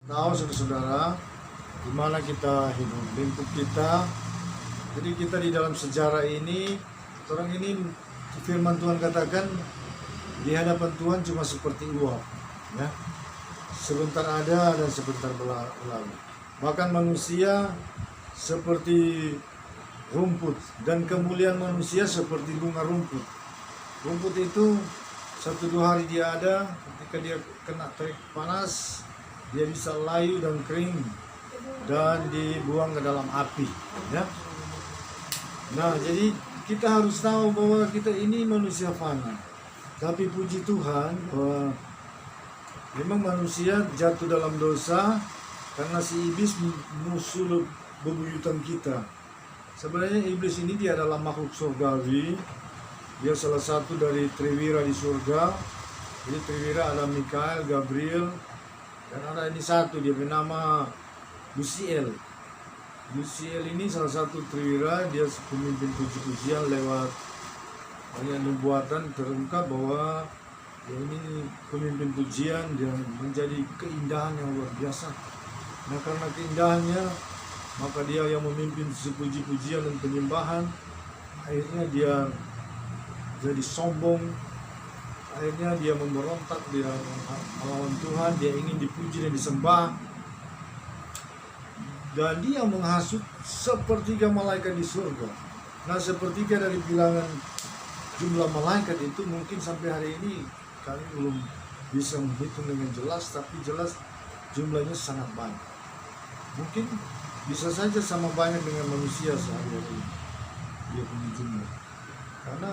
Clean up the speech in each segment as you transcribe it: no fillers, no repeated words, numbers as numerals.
tahu saudara-saudara di mana kita hidup, lingkup kita. Jadi kita di dalam sejarah ini, orang ini firman Tuhan katakan di hadapan Tuhan cuma seperti uap, ya. Sebentar ada dan sebentar berlalu. Bahkan manusia seperti rumput, dan kemuliaan manusia seperti bunga rumput. Rumput itu 1-2 hari dia ada, ketika dia kena terik panas, dia bisa layu dan kering dan dibuang ke dalam api, ya. Nah, jadi kita harus tahu bahwa kita ini manusia fana. Tapi puji Tuhan bahwa memang manusia jatuh dalam dosa karena si iblis musuh bebuyutan kita. Sebenarnya iblis ini dia adalah makhluk surgawi. Dia salah satu dari triwira di surga. Jadi triwira ada Mikael, Gabriel, dan ada ini satu dia bernama Luciel. Luciel ini salah satu triwira, dia pemimpin puji-pujian. Lewat banyak nubuatan terungkap bahwa dia ini pemimpin pujian, dia menjadi keindahan yang luar biasa. Nah, karena keindahannya, maka dia yang memimpin puji-pujian dan penyembahan. Akhirnya dia jadi sombong. Akhirnya dia memberontak, dia melawan Tuhan, dia ingin dipuji dan disembah. Dan dia menghasut sepertiga malaikat di surga. Nah, sepertiga dari bilangan jumlah malaikat itu mungkin sampai hari ini kami belum bisa menghitung dengan jelas, tapi jelas jumlahnya sangat banyak. Mungkin bisa saja sama banyak dengan manusia sehari-hari dia punya jumlah. Karena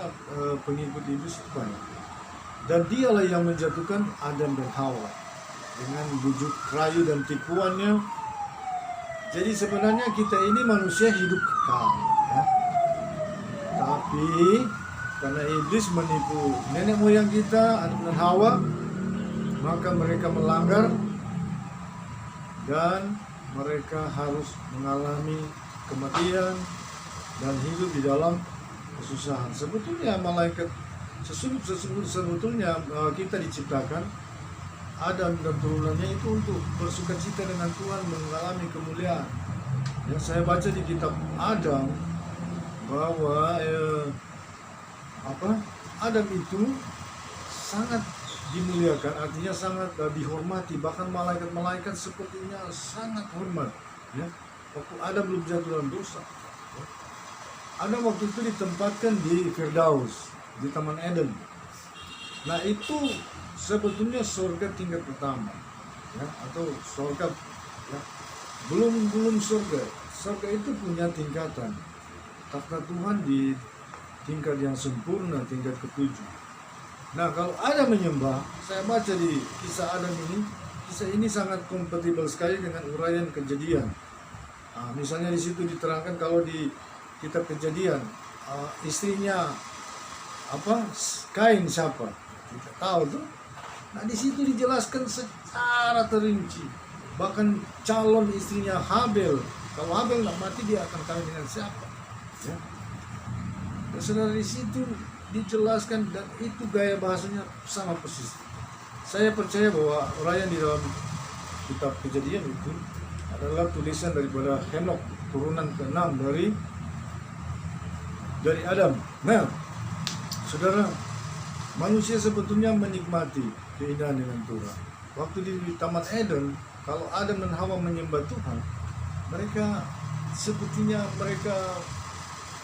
pengikut iblis itu banyak. Dan dialah yang menjatuhkan Adam dan Hawa dengan bujuk rayu dan tipuannya. Jadi sebenarnya kita ini manusia hidup kekal, ya. Tapi karena iblis menipu nenek moyang kita, Adam dan Hawa, maka mereka melanggar dan mereka harus mengalami kematian dan hidup di dalam kesusahan. Sebetulnya malaikat sebetulnya kita diciptakan, Adam dan turunannya itu untuk bersukacita dengan Tuhan, mengalami kemuliaan. Yang saya baca di kitab Adam bahwa Adam itu sangat dimuliakan, artinya sangat dihormati, bahkan malaikat-malaikat sepertinya sangat hormat, ya. Waktu Adam belum jatuh dalam dosa, ya. Adam waktu itu ditempatkan di Firdaus, di Taman Eden. Nah, itu sebetulnya surga tingkat pertama, ya, atau surga, ya. Belum surga. Surga itu punya tingkatan. Takhta Tuhan di tingkat yang sempurna, tingkat ke-7. Nah, kalau Adam menyembah, saya baca di kisah Adam ini, kisah ini sangat kompatibel sekali dengan uraian Kejadian. Nah, misalnya di situ diterangkan kalau di kitab Kejadian, istrinya Kain siapa? Kita tahu tuh. Nah, di situ dijelaskan secara terinci. Bahkan calon istrinya Habel, kalau Habel nggak mati dia akan kawin dengan siapa? Ya. Dan saudara, di situ dijelaskan, dan itu gaya bahasanya sama persis. Saya percaya bahwa uraian di dalam kitab Kejadian itu adalah tulisan daripada Henok, turunan ke-6 dari Adam. Nah, saudara, manusia sebetulnya menikmati keindahan dengan Tuhan. Waktu di Taman Eden, kalau Adam dan Hawa menyembah Tuhan, mereka sepertinya mereka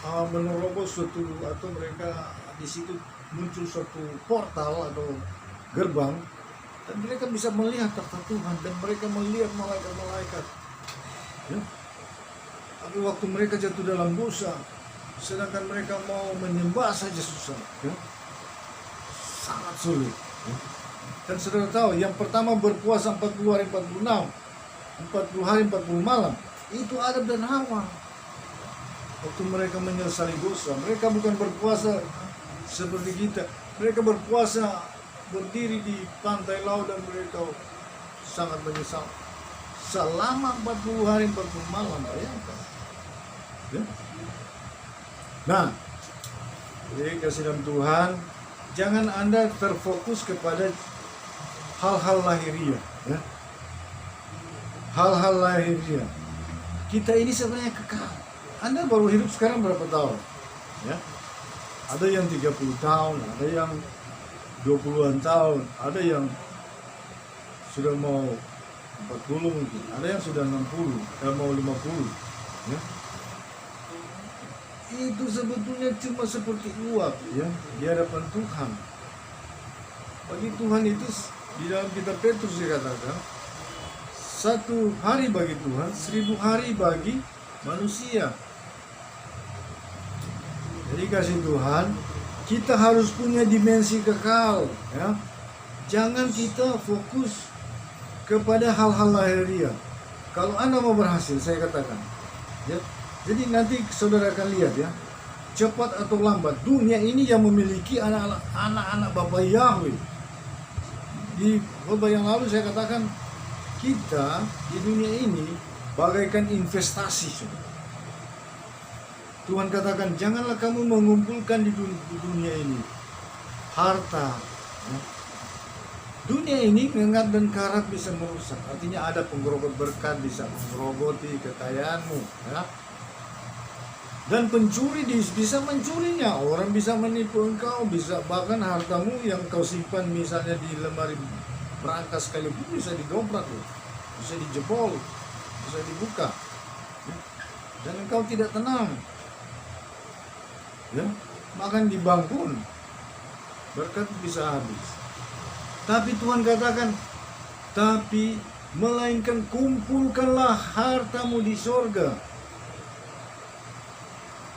menerobos suatu, atau mereka di situ muncul suatu portal atau gerbang, dan mereka bisa melihat takhta Tuhan, dan mereka melihat malaikat-malaikat, ya. Tapi waktu mereka jatuh dalam dosa, sedangkan mereka mau menyembah saja susah, ya. Sangat sulit, ya. Dan saudara tahu, yang pertama berpuasa 40 hari 46, 40 hari 40 malam, itu Adam dan Hawa. Waktu mereka menyesali dosa, mereka bukan berpuasa seperti kita. Mereka berpuasa berdiri di pantai laut, dan mereka sangat menyesal selama 40 hari 40 malam, bayangkan, ya. Nah, jadi kasih dalam Tuhan, jangan Anda terfokus kepada hal-hal lahiriah, ya. hal-hal lahirnya. Kita ini sebenarnya kekal. Anda baru hidup sekarang berapa tahun? Ya. Ada yang 30 tahun, ada yang 20-an tahun, ada yang sudah mau 40 mungkin, ada yang sudah 60, mau 50. Ya. Itu sebetulnya cuma seperti uap ya di hadapan Tuhan. Bagi Tuhan itu di dalam kitab Petrus dikatakan 1 hari bagi Tuhan 1000 hari bagi manusia. Jadi kasih Tuhan, kita harus punya dimensi kekal ya. Jangan kita fokus kepada hal-hal lahiriah. Kalau Anda mau berhasil, saya katakan ya. Jadi nanti saudara akan lihat ya, cepat atau lambat dunia ini yang memiliki anak-anak Bapak Yahweh. Di khotbah yang lalu saya katakan kita di dunia ini bagaikan investasi. Tuhan katakan janganlah kamu mengumpulkan di dunia ini harta. Ya. Dunia ini mengengat dan karat bisa merusak. Artinya ada penggerogot berkat bisa menggerogoti kekayaanmu. Ya. Dan pencuri bisa mencurinya. Orang bisa menipu engkau, bisa bahkan hartamu yang kau simpan misalnya di lemari berangkas sekalipun bisa didobrak, bisa dijebol, bisa dibuka. Dan engkau tidak tenang. Ya, makan di bank pun berkat bisa habis. Tapi Tuhan katakan, tapi melainkan kumpulkanlah hartamu di sorga.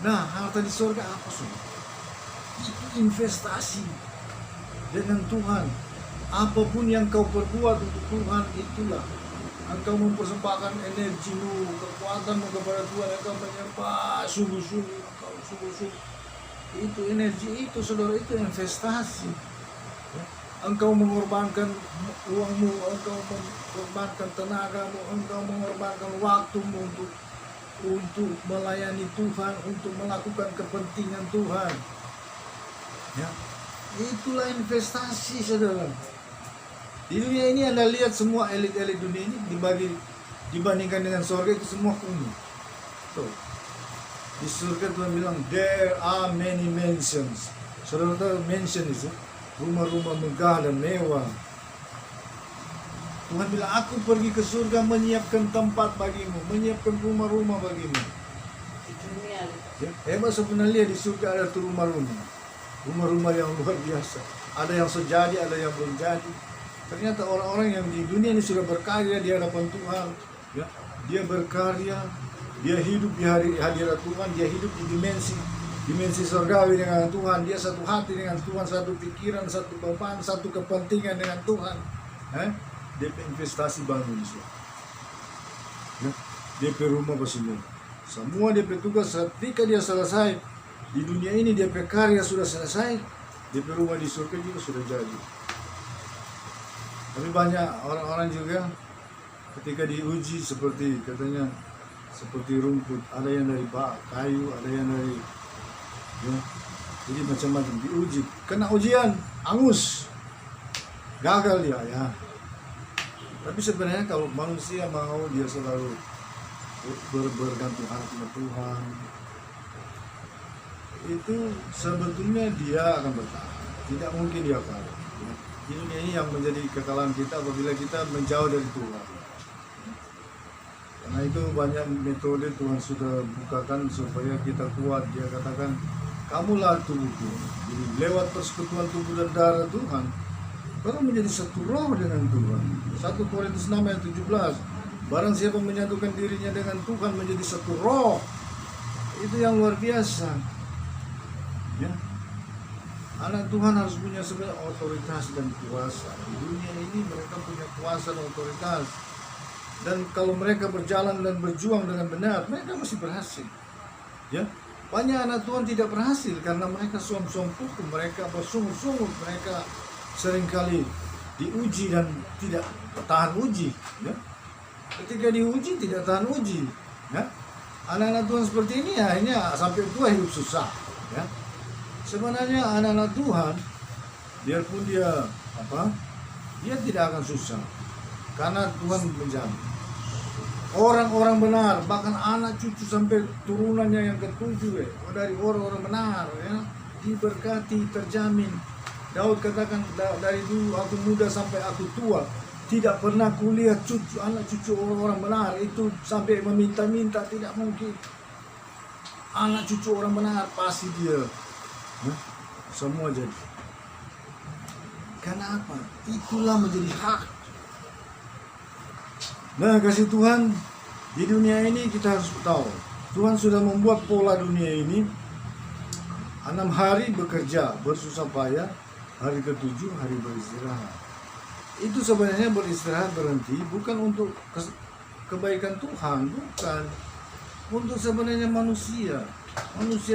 Nah, harta di sorga apa sudah? Itu investasi dengan Tuhan. Apapun yang kau perbuat untuk Tuhan, itulah engkau mempersembahkan energimu, kekuatanmu kepada Tuhan. Engkau menyembah sungguh-sungguh, engkau sungguh-sungguh. Itu energi itu, saudara, itu investasi. Engkau mengorbankan uangmu, engkau mengorbankan tenagamu, engkau mengorbankan waktumu untuk melayani Tuhan, untuk melakukan kepentingan Tuhan. Ya, itulah investasi, saudara. Di dunia ini Anda lihat semua elit-elit dunia ini dibandingkan dengan surga itu semua kumuh. Tuh. Di surga Tuhan bilang there are many mansions. Saudara tahu mansion itu rumah-rumah megah dan mewah. Tuhan bilang, aku pergi ke surga menyiapkan tempat bagimu, menyiapkan rumah-rumah bagimu. Ya, hebat sebenarnya di surga ada tuh rumah-rumah. Rumah-rumah yang luar biasa. Ada yang sejadi, ada yang belum jadi. Ternyata orang-orang yang di dunia ini sudah berkarya di hadapan Tuhan. Ya, dia berkarya, dia hidup di hadirat Tuhan, dia hidup di dimensi surgawi dengan Tuhan. Dia satu hati dengan Tuhan, satu pikiran, satu beban, satu kepentingan dengan Tuhan. DP investasi bank Indonesia. Ya, DP rumah semua. Semua DP tugas ketika dia selesai di dunia ini, DP karya sudah selesai, DP rumah di surga juga sudah jadi. Tapi banyak orang-orang juga ketika diuji seperti katanya seperti rumput, ada yang dari kayu, ada yang dari ya, jadi macam-macam diuji, kena ujian, angus, gagal dia ya. Tapi sebenarnya kalau manusia mau, dia selalu bergantung hati Tuhan, itu sebetulnya dia akan bertahan. Tidak mungkin dia kalah. Di dunia ini yang menjadi kekalahan kita apabila kita menjauh dari Tuhan. Karena itu banyak metode Tuhan sudah bukakan supaya kita kuat. Dia katakan, kamulah tubuhku. Jadi lewat persekutuan tubuh dan darah Tuhan, orang menjadi satu roh dengan Tuhan. 1 Korintus 6 ayat 17. Barang siapa menyatukan dirinya dengan Tuhan menjadi satu roh. Itu yang luar biasa. Ya. Anak Tuhan harus punya sebenarnya otoritas dan kuasa. Di dunia ini mereka punya kuasa dan otoritas. Dan kalau mereka berjalan dan berjuang dengan benar, mereka mesti berhasil. Ya. Banyak anak Tuhan tidak berhasil karena mereka sungguh-sungguh, mereka bersungguh-sungguh, mereka seringkali diuji dan tidak tahan uji. Ya. Ketika diuji tidak tahan uji. Ya. Anak-anak Tuhan seperti ini akhirnya sampai tua hidup susah. Ya. Sebenarnya anak-anak Tuhan, biarpun dia dia tidak akan susah karena Tuhan menjamin. orang-orang benar, bahkan anak cucu sampai turunannya yang ketujuh dari orang-orang benar ya, diberkati, terjamin. Daud katakan dari dulu aku muda sampai aku tua tidak pernah kulihat cucu anak cucu orang-orang benar itu sampai meminta-minta, tidak mungkin. Anak cucu orang benar pasti dia semua jadi. Karena apa? Itulah menjadi hak. Nah, kasih Tuhan, di dunia ini kita harus tahu Tuhan sudah membuat pola dunia ini 6 hari bekerja bersusah payah, hari ke-7 hari beristirahat. Itu sebenarnya beristirahat berhenti bukan untuk kebaikan Tuhan, bukan untuk sebenarnya manusia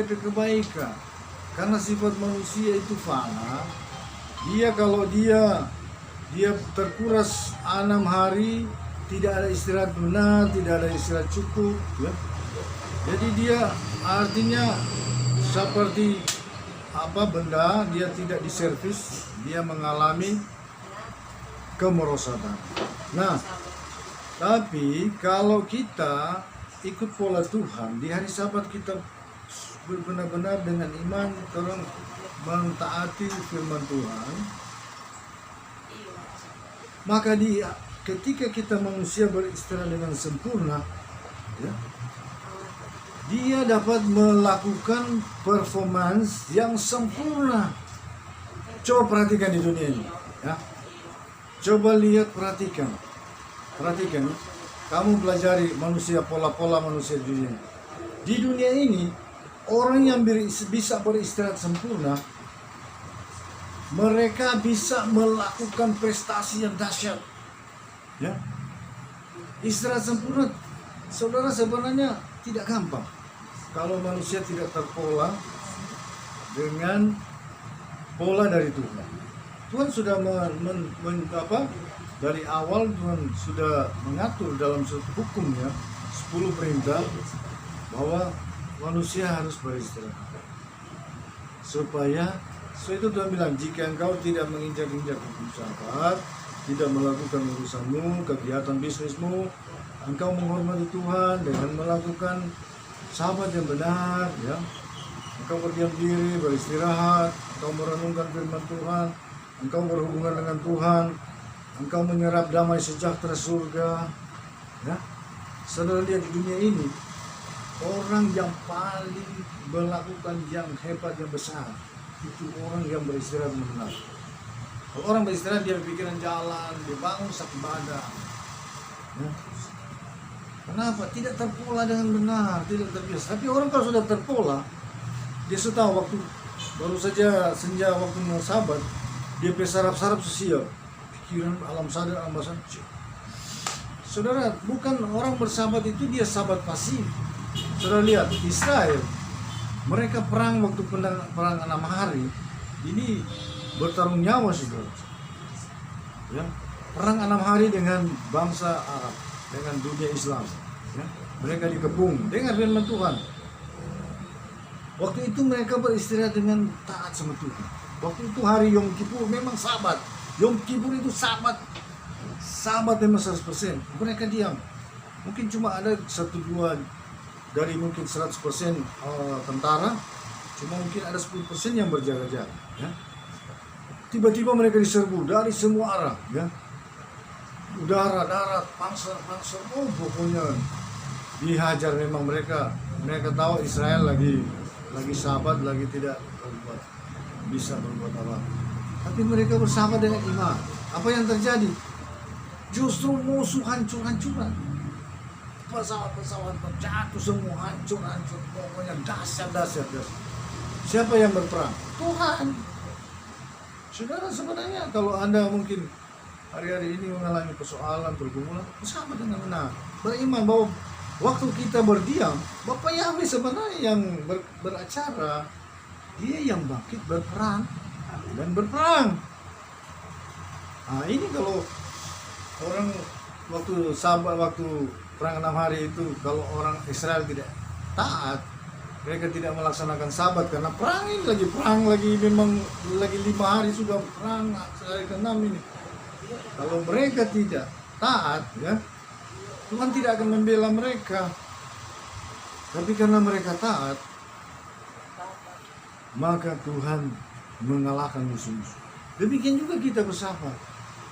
kebaikan. Karena sifat manusia itu fana. Kalau dia terkuras 6 hari, tidak ada istirahat benar, tidak ada istirahat cukup ya. Jadi dia artinya seperti benda, dia tidak diservis, dia mengalami kemerosotan. Nah, tapi kalau kita ikut pola Tuhan, di hari Sabat kita benar-benar dengan iman terus mentaati firman Tuhan, maka ketika kita manusia beristirahat dengan sempurna ya, dia dapat melakukan performance yang sempurna. Coba perhatikan di dunia ini ya. Coba lihat, perhatikan ya. Kamu pelajari manusia, pola-pola manusia di dunia. Di dunia ini orang yang bisa beristirahat sempurna, mereka bisa melakukan prestasi yang dahsyat ya. Istirahat sempurna, saudara, sebenarnya tidak gampang kalau manusia tidak terpola dengan pola dari Tuhan. Tuhan sudah dari awal Tuhan sudah mengatur dalam hukumnya 10 perintah bahwa manusia harus beristirahat. Supaya itu Tuhan bilang, jika engkau tidak menginjak-injak hukum Sabat, tidak melakukan urusanmu, kegiatan bisnismu, engkau menghormati Tuhan dengan melakukan Sabat yang benar ya. Engkau berdiam diri, beristirahat, engkau merenungkan firman Tuhan, engkau berhubungan dengan Tuhan, engkau menyerap damai sejahtera surga ya. Saudara lihat di dunia ini, orang yang paling melakukan yang hebat, yang besar, itu orang yang beristirahat benar. Kalau orang beristirahat, dia berpikiran jalan, dia bangun sak ibadah ya. Kenapa? Tidak terpola dengan benar, tidak terbiasa. Tapi orang kalau sudah terpola, dia sudah tahu waktu baru saja senja waktu Sabat, dia pesarap-sarap sosial, pikiran alam sadar, alam basar. Saudara, bukan orang bersabat itu dia sabat pasif. Saudara lihat Israel, mereka perang waktu perang 6 hari, ini bertarung nyawa saudara. Ya, perang 6 hari dengan bangsa Arab, dengan dunia Islam. Ya, mereka dikepung dengan firman Tuhan. Waktu itu mereka beristirahat dengan taat sama Tuhan. Waktu itu hari Yom Kippur memang Sabat. Yom Kippur itu Sabat memang 100%. Mereka diam. Mungkin cuma ada 1-2 dari mungkin 100% tentara, cuma mungkin ada 10% yang berjaga-jaga ya. Tiba-tiba mereka diserbu dari semua arah ya. Udara, darat, pangser, pokoknya dihajar memang mereka tahu Israel lagi Sabat, lagi tidak bisa berbuat apa. Tapi mereka bersahabat dengan iman. Apa yang terjadi? Justru musuh hancur-hancuran. Pesawat-pesawat jatuh semua, hancur. Pokoknya dahsyat. Siapa yang berperang? Tuhan. Saudara, sebenarnya kalau Anda mungkin hari-hari ini mengalami persoalan, pergumulan, bersama dengan benar. Beriman bahwa waktu kita berdiam, Bapak Yahweh sebenarnya yang beracara. Dia yang bangkit berperang. Nah, ini kalau orang waktu Sabat, waktu perang 6 hari itu, kalau orang Israel tidak taat, mereka tidak melaksanakan Sabat karena perang lagi memang lagi 5 hari sudah perang, hari ke-6 ini. Kalau mereka tidak taat ya, Tuhan tidak akan membela mereka. Tapi karena mereka taat, maka Tuhan mengalahkan musuh-musuh. Demikian juga kita bersahabat.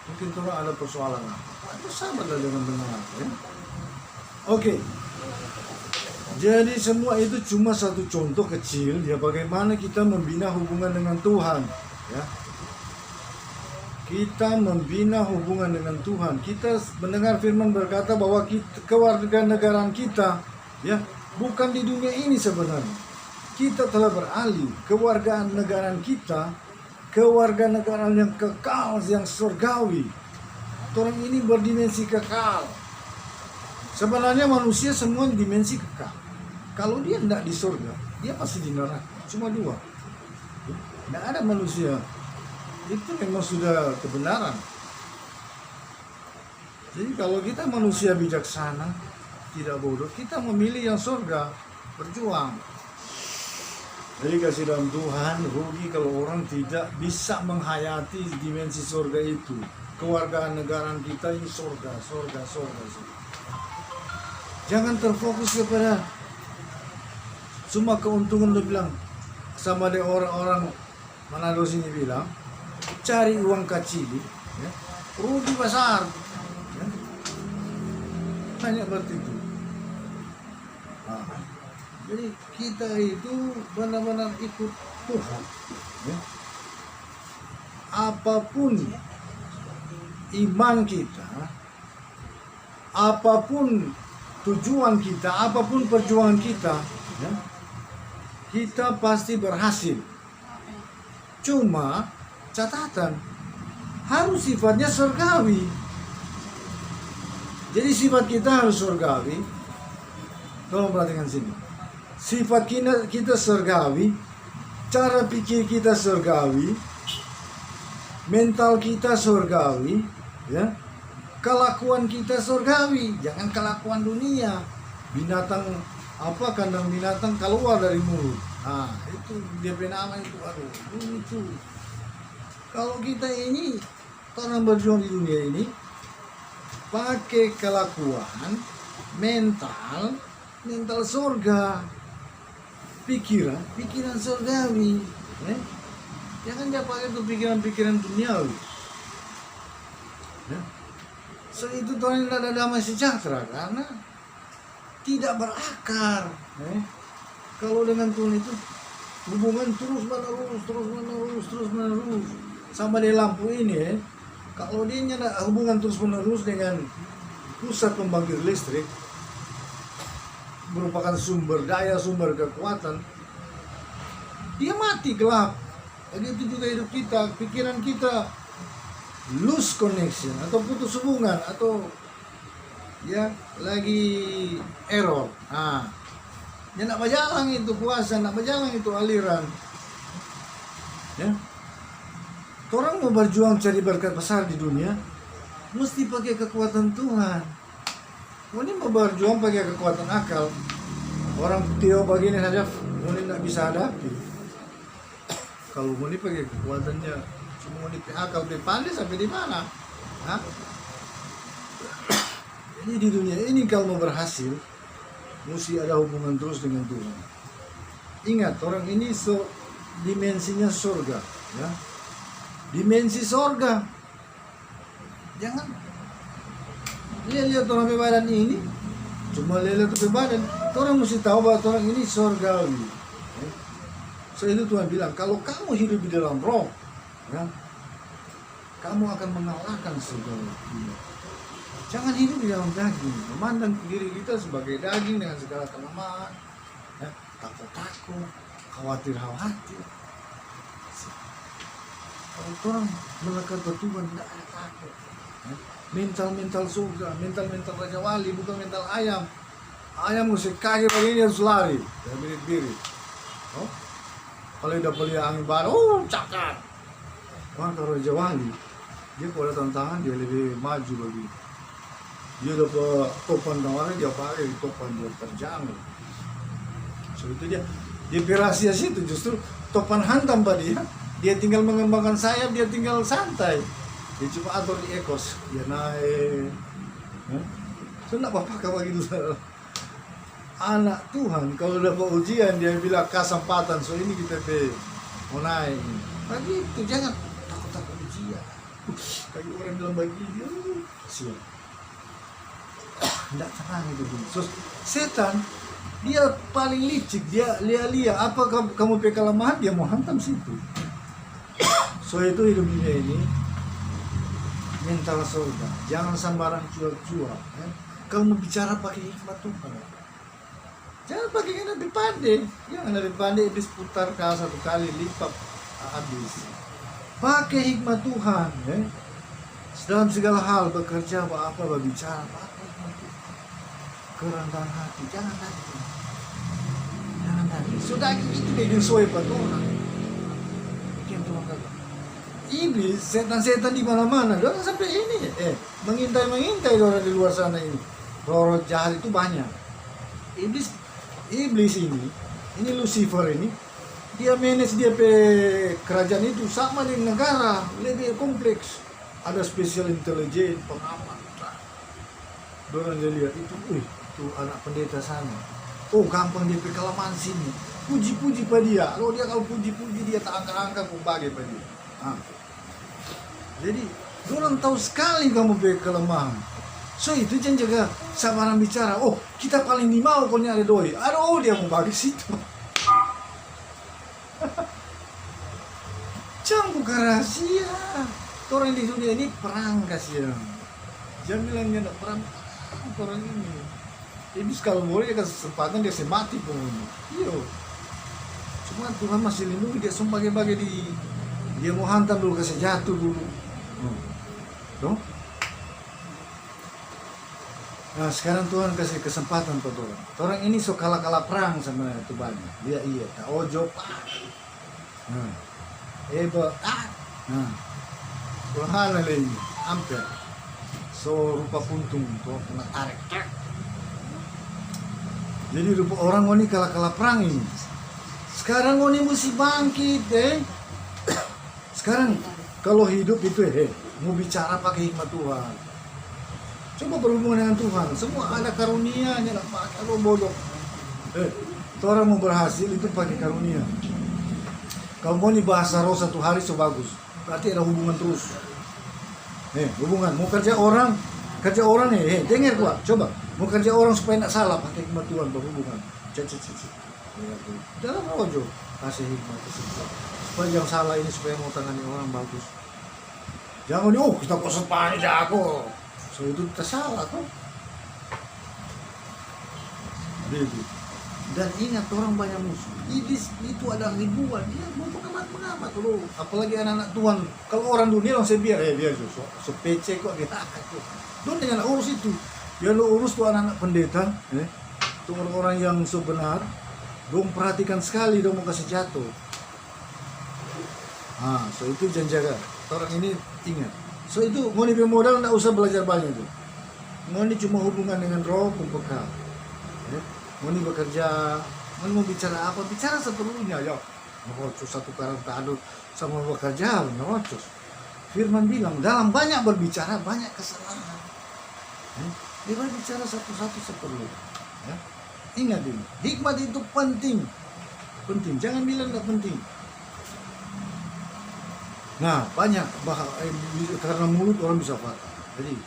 Mungkin Tuhan ada persoalan apa? Bersahabatlah dengan benar. Ya? Oke. Jadi semua itu cuma satu contoh kecil ya bagaimana kita membina hubungan dengan Tuhan. Ya. Kita membina hubungan dengan Tuhan. Kita mendengar firman berkata bahwa kewarganegaraan kita ya bukan di dunia ini sebenarnya. Kita telah beralih kewarganegaraan kita, kewarganegaraan yang kekal, yang surgawi. Orang ini berdimensi kekal. Sebenarnya manusia semua dimensi kekal. Kalau dia tidak di surga, dia pasti di neraka. Cuma dua. Tidak ada manusia. Itu memang sudah kebenaran. Jadi kalau kita manusia bijaksana, tidak bodoh, kita memilih yang surga, berjuang. Jadi kasih dalam Tuhan, rugi kalau orang tidak bisa menghayati dimensi surga itu. Kewarganegaraan kita ini surga. Jangan terfokus kepada cuma keuntungan. Lo bilang sama ada orang-orang Manado sini bilang, cari uang kecil, ya, rugi besar. Ya. Hanya berarti itu. Nah, jadi kita itu benar-benar ikut Tuhan. Ya. Apapun iman kita, apapun tujuan kita, apapun perjuangan kita, ya, kita pasti berhasil. Cuma catatan harus sifatnya surgawi. Jadi sifat kita harus surgawi. Tolong perhatikan sini. Sifat kita surgawi, cara pikir kita surgawi, mental kita surgawi, ya. Kelakuan kita surgawi, jangan kelakuan dunia. Binatang apa, kandang binatang keluar dari mulut. Nah, itu dia nama itu, itu. Kalau kita ini orang berjuang di dunia ini pakai kelakuan, mental surga, pikiran surgawi, ya. Jangan dia pakai itu pikiran duniawi. Ya. So itu Tuhan tidak ada damai sejahtera karena tidak berakar. Ya. Kalau dengan Tuhan itu hubungan terus menerus sama di lampu ini ya. Kalau dia ada hubungan terus menerus dengan pusat pembangkit listrik merupakan sumber kekuatan, dia mati gelap. Begitu juga hidup kita, pikiran kita lose connection atau putus hubungan atau ya lagi error. Nah, ya nak berjalan itu kuasa, nak berjalan itu aliran. Ya. Orang mau berjuang cari berkat besar di dunia, mesti pakai kekuatan Tuhan. Ini mau berjuang pakai kekuatan akal. Orang Tio begini saja, ini tidak bisa hadapi. Kalau ini pakai kekuatannya, cuma ini akal pandai sampai di mana? Hah? Jadi di dunia ini kalau mau berhasil, mesti ada hubungan terus dengan Tuhan. Ingat, orang ini dimensinya surga, ya. Dimensi surga. Jangan lihat orang badan ini, cuma lihat badan. Orang mesti tahu bahwa orang ini surgawi. Ya. So itu Tuhan bilang, kalau kamu hidup di dalam roh, ya, kamu akan mengalahkan surgawi. Jangan hidup di dalam daging, memandang diri kita sebagai daging dengan segala kelemahan, ya, takut, khawatir. Kalau orang melekat ke Tuhan tidak ada takut. Ya. Mental surga, mental raja wali, bukan mental ayam. Ayam mesti kaki begini harus lari, ya, birit-birit. Oh? Kalau udah beli angin baru, cakar. Wah, kalau raja wali, dia kalau ada tantangan dia lebih maju lagi. Dia dapat topan tawaran, dia pakai topan dia terjang. So itu dia rahasia situ justru topan hantam pada dia tinggal mengembangkan sayap, dia tinggal santai. Dia cuma atur di ekos, dia naik. So nak bapak kau begitu. Anak Tuhan kalau dapat ujian dia bilang kesempatan, so ini kita mau naik. Tapi itu jangan takut ujian. Kayak orang bilang begini, siap. Tidak tenang itu dulu. So, setan dia paling licik, dia lihat apa kamu punya kelemahan, dia mau hantam situ. So itu hidup dunia ini mental surga. Jangan sembarang cuak-cuak. Kalau mau bicara pakai hikmat Tuhan. Jangan pakai yang lebih pandai. Yang lebih pandai iblis putar kau satu kali lipat habis. Pakai hikmat Tuhan. Dalam segala hal bekerja apa berbicara pakai hikmat Tuhan. Kerendahan hati. Jangan lagi. Sudah itu dia sesuai pada orang. Bikin Tuhan kata. Iblis, setan-setan di mana-mana. Orang sampai ini. Mengintai orang di luar sana ini. Roh jahat itu banyak. Iblis ini Lucifer ini, dia manage dia pe kerajaan itu sama dengan negara, lebih kompleks. Ada special intelligence, pengamat. Dorang dia lihat itu anak pendeta sana. Oh gampang dia pe kelemahan sini. Puji-puji pada dia. Kalau puji-puji dia tak angka-angka kau bagi pada dia. Jadi dorang tahu sekali kamu pe kelemahan. So itu jangan jaga sabaran bicara. Oh kita paling mau kau ada doi. Aduh dia mau bagi situ. Jangan buka rahasia. Orang di dunia ini perang kasihan. Jangan bilang dia nak perang. Orang ini. Iblis kalau boleh dia kasih kesempatan dia mati pun. Iya. Cuma Tuhan masih lindungi dia semua bagi-bagi di. Dia mau hantam dulu kasih jatuh dulu. Dong? Nah sekarang Tuhan kasih kesempatan pada orang. Orang ini so kalah perang sama Tuhan. Dia tak ojo pak. Tuhan lagi hampir. So rupa puntung tuh kena tarik. Jadi rupa orang ini kalah perang ini. Sekarang ini mesti bangkit Sekarang kalau hidup itu mau bicara pakai hikmat Tuhan. Coba berhubungan dengan Tuhan, semua ada karunia-Nya, enggak pakai lo bodoh. Orang mau berhasil itu pakai karunia. Kalau mau nih bahasa roh satu hari so bagus, berarti ada hubungan terus. Hubungan, mau kerja orang nih, dengar gua, coba. Mau kerja orang supaya enggak salah, pakai hikmat Tuhan berhubungan. Dalam rojo, kasih hikmat tersebut. Supaya jangan salah ini, supaya mau tangani orang bagus. Jangan kita kok sepani aku. So itu tersalah kok. Dan ingat orang banyak musuh. Iblis itu ada ribuan. Dia mau pengamat loh. Apalagi anak-anak Tuhan. Kalau orang dunia langsung biar so PC kok dia takut tuh. Don dengan urus itu. Ya lo urus tuh anak-anak pendeta. Tuh orang-orang yang sebenar. Dong perhatikan sekali dong mau kasih jatuh. So itu jangan jaga. Orang ini ingat. So itu mau modal nggak usah belajar banyak tuh. Mau cuma hubungan dengan roh pembekal. Mau bekerja, mau bicara apa? Bicara seperlunya ya. Merocos satu karantado sama bekerja, merocos. Firman bilang dalam banyak berbicara banyak kesalahan. Dia berbicara satu-satu seperlu. Ingat ini, hikmat itu penting. Jangan bilang nggak penting. Nah banyak karena mulut orang bisa fatal. Jadi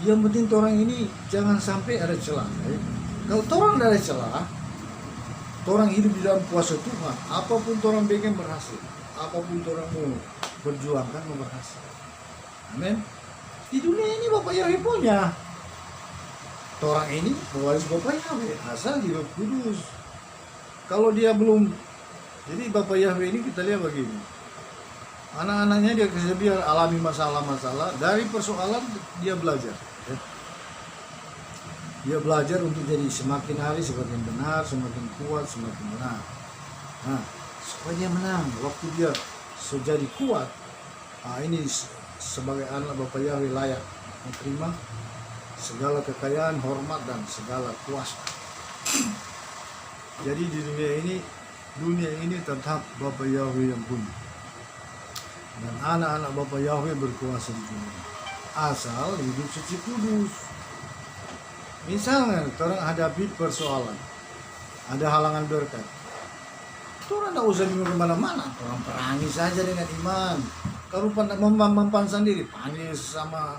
yang penting orang ini jangan sampai ada celah. Kalau orang ada celah, orang hidup di dalam kuasa Tuhan. Apapun orang bikin berhasil, apapun orang mau perjuangkan mau berhasil. Amin. Di dunia ini Bapak Yahweh punya. Orang ini pewaris Bapak Yahweh asal hidup kudus. Kalau dia belum, jadi Bapak Yahweh ini kita lihat begini. Anak-anaknya dia kasih biar alami masalah-masalah, dari persoalan dia belajar. Dia belajar untuk jadi semakin hari semakin benar, semakin kuat, semakin benar. Nah, supaya dia menang. Waktu dia jadi kuat, ini sebagai anak Bapak Yahweh layak menerima segala kekayaan, hormat dan segala kuasa. Jadi di dunia ini tetap Bapak Yahweh yang punya. Dan anak-anak Bapak Yahweh berkuasa di dunia. Asal hidup suci kudus. Misalnya orang hadapi persoalan, ada halangan berkat, orang tidak usah bingung kemana-mana, orang perangi saja dengan iman. Kalau mempan sendiri, panggil sama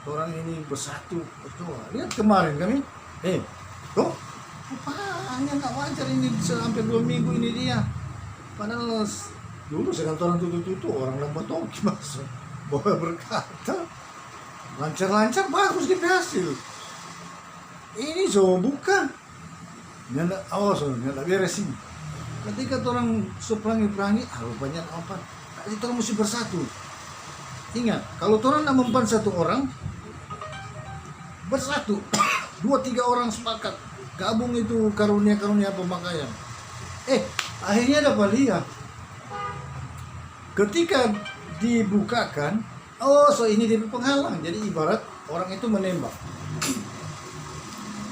orang ini bersatu, berdoa. Lihat kemarin kami, tuh, rupanya nggak wajar ini sampai 2 minggu ini dia. Padahal dulu sedang orang tutup-tutup, orang lembat toki masuk, bawa berkata, lancar-lancar bagus kita hasil. Ini so bukan, nyala awas, nyala beres ini. Ketika orang perangi, rupanya apa? Kita mesti bersatu. Ingat, kalau orang nak mempan satu orang, bersatu, 2-3 orang sepakat, gabung itu karunia-karunia pemakaian. Akhirnya dapat lihat. Ketika dibukakan, ini dia penghalang. Jadi ibarat orang itu menembak.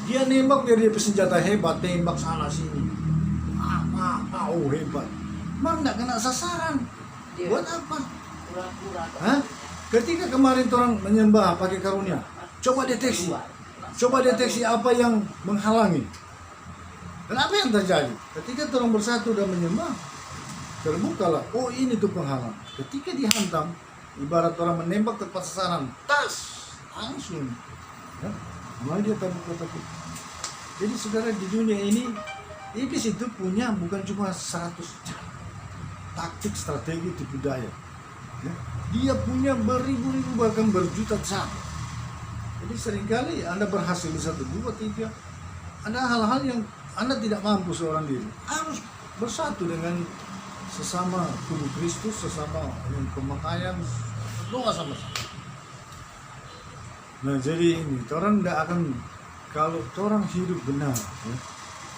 Dia nembak biar dia bersenjata hebat, tembak sana sini. Hebat. Mana nggak kena sasaran? Buat apa? Hah? Ketika kemarin orang menyembah pakai karunia, coba deteksi apa yang menghalangi. Dan apa yang terjadi? Ketika orang bersatu dan menyembah, terbukalah, ini tuh penghalang. Ketika dihantam, ibarat orang menembak tepat sasaran, langsung. Ya? Malah dia takut. Jadi saudara, di dunia ini, iblis itu punya bukan cuma 100 cara, taktik, strategi, tipu daya. Ya? Dia punya beribu-ribu bahkan berjuta cara. Jadi seringkali Anda berhasil di 1, 2, 3. Ada hal-hal yang Anda tidak mampu seorang diri. Harus bersatu dengan sesama tubuh Kristus, sesama pemakaian, berdoa sama-sama. Nah jadi ini, orang tidak akan, kalau orang hidup benar. Ya.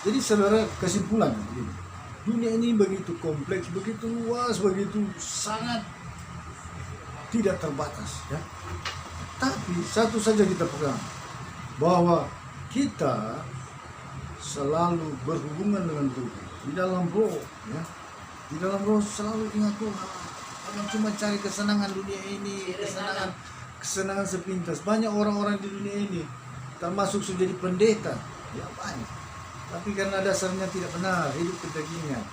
Jadi saudara, kesimpulan, dunia ini begitu kompleks, begitu luas, begitu sangat tidak terbatas. Ya. Tapi satu saja kita pegang, bahwa kita selalu berhubungan dengan Tuhan di dalam roh. Ya. Di dalam roh selalu ingat Tuhan. Jangan cuma cari kesenangan dunia ini, kesenangan sepintas. Banyak orang-orang di dunia ini termasuk sudah jadi pendeta, ya banyak. Tapi karena dasarnya tidak benar, hidup kedagingan.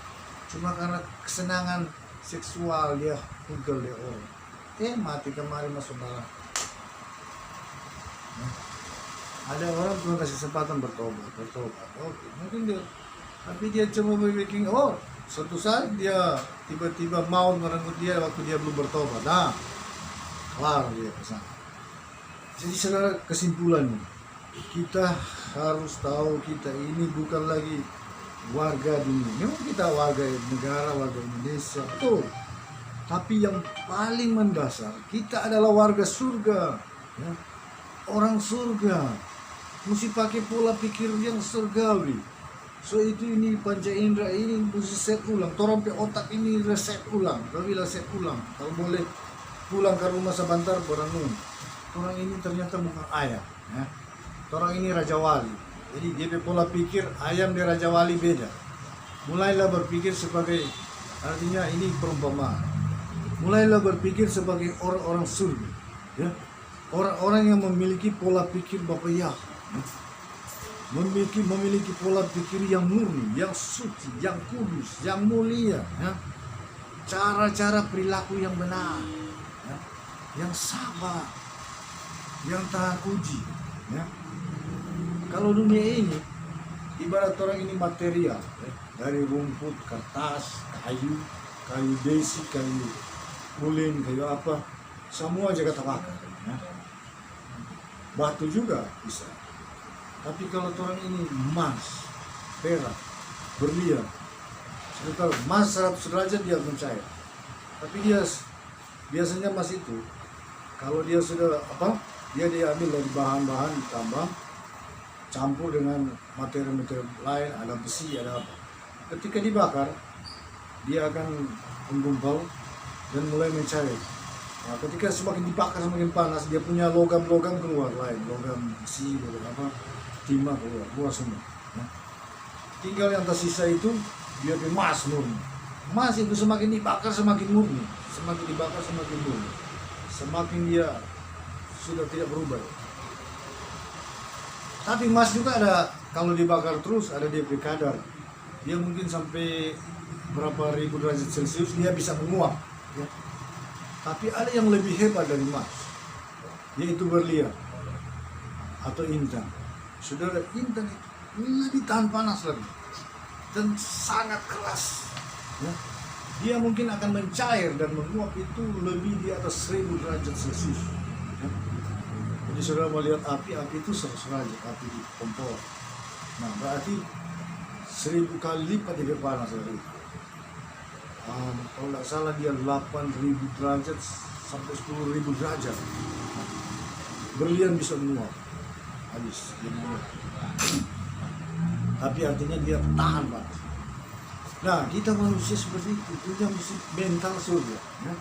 Cuma karena kesenangan seksual dia pukul dia orang. Mati kemarin masuk neraka. Ada orang Tuhan kasih kesempatan bertobat. Oke, mungkin dia, tapi dia cuma berpikir, suatu saat dia tiba-tiba mau merenggut dia waktu dia belum bertobat. Kelar dia kesana. Jadi saudara, kesimpulannya, kita harus tahu kita ini bukan lagi warga dunia. Memang kita warga negara, warga Indonesia, betul. Tapi yang paling mendasar, kita adalah warga surga. Ya. Orang surga mesti pakai pola pikir yang surgawi. So itu ini panca indera ini mesti set ulang. Torompe otak ini reset ulang. Kalau set ulang, kalau boleh pulang ke rumah sebentar berenung. Orang ini ternyata bukan ayam. Ya. Orang ini Raja Wali. Jadi dia pola pikir ayam dan Raja Wali beda. Mulailah berpikir sebagai, artinya ini perumpamaan. Mulailah berpikir sebagai orang-orang surga. Ya. Orang-orang yang memiliki pola pikir Bapa Yah. Ya. Memiliki pola pikir yang murni, yang suci, yang kudus, yang mulia. Ya. Cara-cara perilaku yang benar. Ya. Yang sabar. Yang tahan uji. Ya. Kalau dunia ini ibarat orang ini material, ya, dari rumput, kertas, kayu besi, kayu ulin, kayu apa, semua jaga terbakar. Ya. Batu juga bisa. Tapi kalau orang ini emas, perak, berlian, sekitar emas 100 derajat dia mencair. Tapi dia biasanya emas itu, kalau dia sudah dia diambil dari bahan-bahan ditambah, campur dengan materi-materi lain, ada besi, ada apa. Ketika dibakar, dia akan menggumpal dan mulai mencair. Nah, ketika semakin dibakar semakin panas, dia punya logam-logam keluar lain, logam besi, logam apa, timah keluar semua. Nah, tinggal yang tersisa itu dia emas murni. Emas itu semakin dibakar semakin murni, semakin dibakar semakin murni, semakin dia sudah tidak berubah. Tapi emas juga ada, kalau dibakar terus ada DP kadar. Dia mungkin sampai berapa ribu derajat Celcius dia bisa menguap. Ya. Tapi ada yang lebih hebat dari emas, yaitu berlian atau intan. Saudara, intan itu lebih tahan panas lagi dan sangat keras. Ya. Dia mungkin akan mencair dan menguap itu lebih di atas 1000 derajat Celcius. Ya. Jadi saudara melihat api itu 100 derajat, api di kompor. Nah berarti 1000 kali lipat lebih panas dari itu. Kalau tidak salah dia 8000 derajat sampai 10.000 derajat. Berlian bisa menguap habis dia menguap. Tapi artinya dia tahan panas. Nah kita manusia seperti itu, punya mental surga, ya?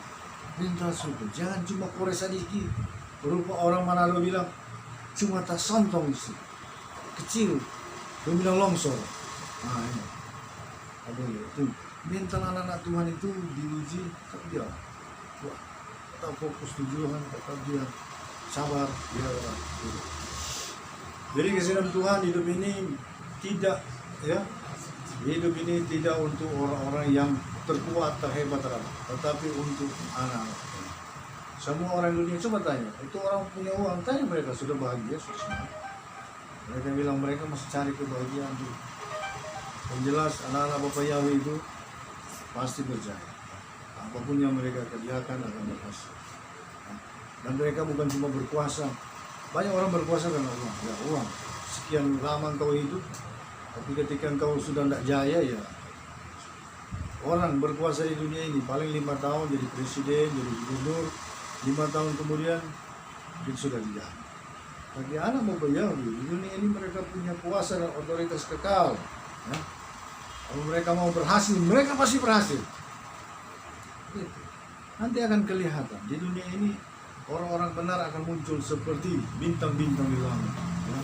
Mental surga. Jangan cuma kores sedikit. Berupa orang Manado bilang cuma tak sontong sih, kecil, dia bilang longsor. Nah ini, ada itu mental anak-anak Tuhan itu diuji, tapi dia wah, tetap fokus tujuan, tetap dia sabar, dia jadi kesenangan Tuhan hidup ini tidak, ya, hidup ini tidak untuk orang-orang yang terkuat, terhebat, tetapi untuk anak-anak. Semua orang dunia, coba tanya, itu orang punya uang, tanya mereka sudah bahagia, sudah. Mereka bilang mereka masih cari kebahagiaan dulu. Yang jelas anak-anak Bapak Yahweh itu pasti berjaya. Apapun yang mereka kerjakan akan berhasil. Dan mereka bukan cuma berkuasa. Banyak orang berkuasa karena uang. Ya uang. Sekian lama engkau hidup, tapi ketika engkau sudah tidak jaya, ya orang berkuasa di dunia ini paling 5 tahun jadi presiden, jadi gubernur. 5 tahun kemudian itu sudah tidak. Bagi anak Bapak Yahweh di dunia ini mereka punya kuasa dan otoritas kekal. Ya. Kalau mereka mau berhasil, mereka pasti berhasil. Gitu. Nanti akan kelihatan di dunia ini orang-orang benar akan muncul seperti bintang-bintang di langit. Ya.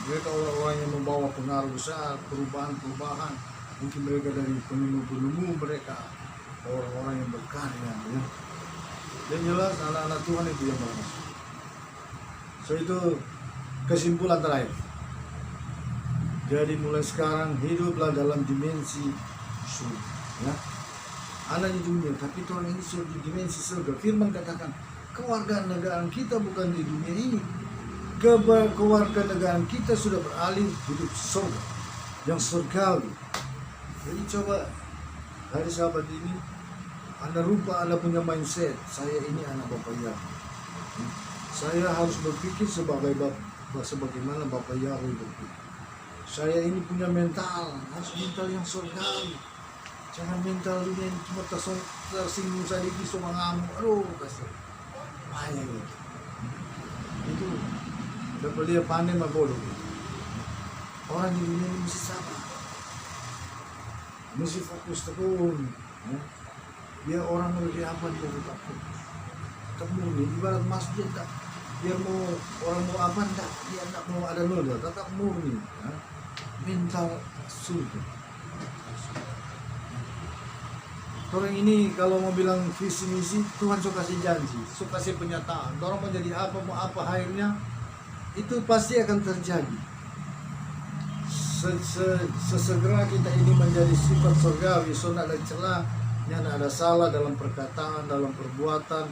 Mereka orang-orang yang membawa pengaruh besar, perubahan-perubahan. Mungkin mereka dari penemu-penemu mereka, orang-orang yang berkarya. Ya. Dan jelas anak-anak Tuhan itu yang berhasil. So itu kesimpulan terakhir. Jadi mulai sekarang hiduplah dalam dimensi surga. Ya. Anak di dunia, tapi Tuhan ini sudah di dimensi surga. Firman katakan, kewarganegaraan kita bukan di dunia ini. Kewarganegaraan kita sudah beralih hidup surga, yang surgawi. Jadi coba hari Sabat ini Anda rupa Anda punya mindset, saya ini anak Bapak Yahweh. Saya harus berpikir sebagaimana Bapak Yahweh berpikir. Saya ini punya mental, harus mental yang surgawi. Jangan mental dunia ini cuma tersinggung sedikit sama ngamuk. Aduh, kasar. Bahaya gitu. Itu dapat dia pandai mah bodoh. Orang di dunia ini mesti sabar. Mesti fokus tekun. Ya. Dia orang memiliki apa dia tetap fokus. Tetap murni, ibarat masjid tak. Dia mau orang mau apa enggak, dia enggak mau ada noda, tetap murni. Ya. Mental surga. Orang ini kalau mau bilang visi misi, Tuhan suka kasih janji, suka kasih penyataan. Orang mau jadi apa, mau apa akhirnya, itu pasti akan terjadi. Sesegera kita ini menjadi sifat surgawi, so tidak ada celah, tidak ada salah dalam perkataan, dalam perbuatan,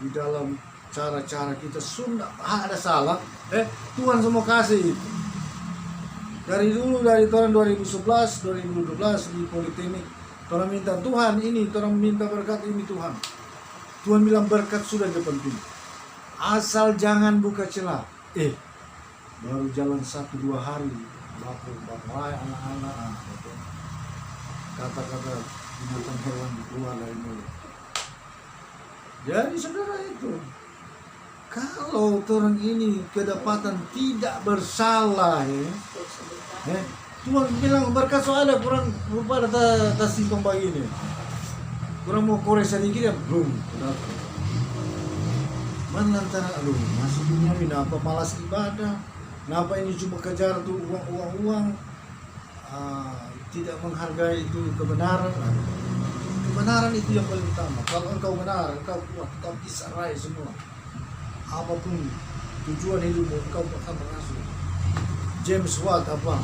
di dalam cara-cara kita, sudah ada salah. Tuhan semua kasih itu. Dari dulu, dari tahun 2011, 2012 di Politeknik, orang minta Tuhan ini, orang minta berkat ini Tuhan. Tuhan bilang berkat sudah di depan pintu. Asal jangan buka celah. Baru jalan 1-2 hari, bapak anak-anak, kata-kata binatang hewan keluar dari mulut. Jadi saudara itu, kalau orang ini kedapatan tidak bersalah, Tuhan bilang berkat soalnya kurang rupa ada simpang begini. Kurang mau kores sedikit ya belum. Mana antara aduh masih dunia ini apa malas ibadah, kenapa ini cuma kejar tuh uang, tidak menghargai itu kebenaran. Kebenaran itu yang paling utama. Kalau engkau benar, engkau kuat, engkau bisa raih semua. Apapun tujuan hidupmu, engkau akan berhasil. James Watt apa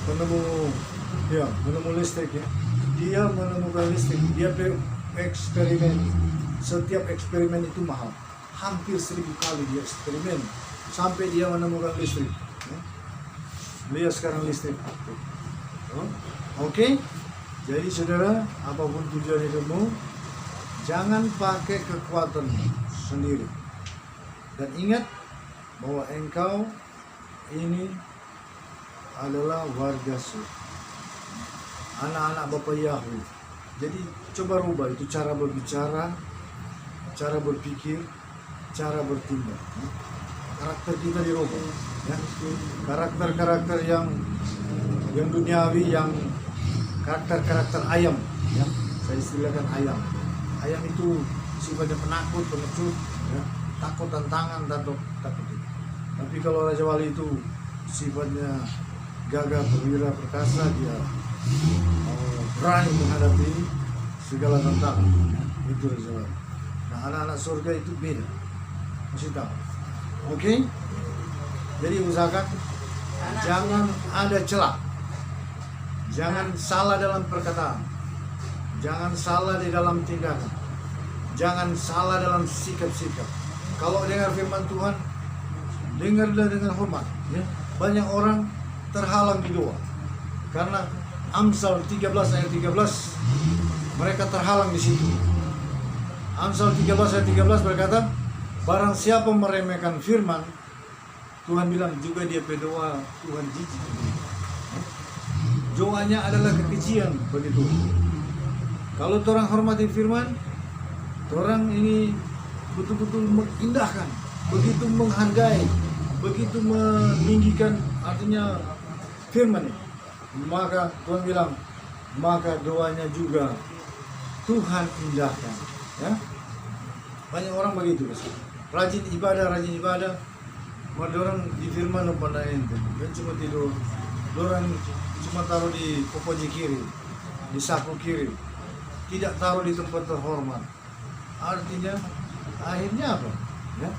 penemu listrik ya. Dia menemukan listrik, dia eksperimen. Setiap eksperimen itu mahal, hampir 1000 kali dia eksperimen sampai dia menemukan listrik ya. Lihat sekarang listrik. Oke. Jadi saudara, apapun tujuan hidupmu, jangan pakai kekuatan sendiri. Dan ingat bahwa engkau ini adalah warga surga, anak-anak Bapa Yahweh. Jadi coba rubah itu cara berbicara, cara berpikir, cara bertindak. Karakter kita dirubah, ya. Karakter-karakter yang duniawi, yang karakter ayam, ya. Saya istilahkan ayam. Ayam itu sifatnya penakut, pengecut, ya. Takut tantangan, takut. Tapi kalau Raja Wali itu sifatnya gagah, perwira, perkasa, dia berani menghadapi segala tantangan, ya. Itu Raja Wali. Nah, anak-anak surga itu beda, mesti tahu. Oke? Jadi usahakan jangan ada celah, jangan salah dalam perkataan, jangan salah di dalam tindakan, jangan salah dalam sikap-sikap. Kalau dengar firman Tuhan, dengarlah dengan hormat, ya. Banyak orang terhalang di doa karena Amsal 13 ayat 13 mereka terhalang di situ. Amsal 13 ayat 13 berkata, barang siapa meremehkan firman Tuhan, bilang juga dia berdoa, Tuhan jijik. Doanya adalah kekejian bagi Tuhan. Kalau orang hormati firman, orang ini betul-betul mengindahkan, begitu menghargai, begitu meninggikan artinya firman, maka Tuhan bilang, maka doanya juga Tuhan indahkan, ya. Banyak orang begitu, rajin ibadah, orang di firman lupa ente, dan cuma tidur, orang cuma taruh di popoji kiri, di saku kiri, tidak taruh di tempat terhormat. Artinya akhirnya apa? Ya?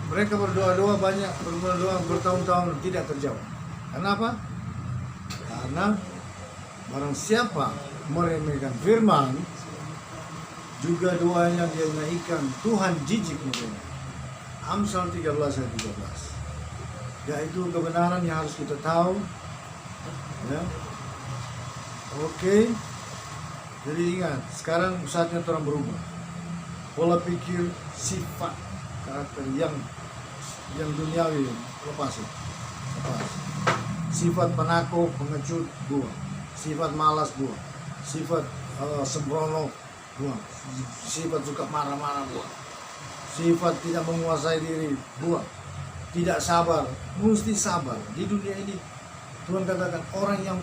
Mereka berdoa banyak, berdoa bertahun-tahun tidak terjawab. Kenapa? Karena barang siapa meremehkan firman, juga doanya dia naikkan, Tuhan jijik mukanya. Amsal 13 ayat 13. Yaitu kebenaran yang harus kita tahu. Ya. Oke. Jadi ingat, sekarang saatnya orang berubah. Pola pikir, sifat, karakter yang duniawi lepas. Sifat penakut, pengecut, buang. Sifat malas, buang. Sifat sembrono, buang. Sifat suka marah-marah, buang. Sifat tidak menguasai diri, buang. Tidak sabar, mesti sabar. Di dunia ini Tuhan katakan orang yang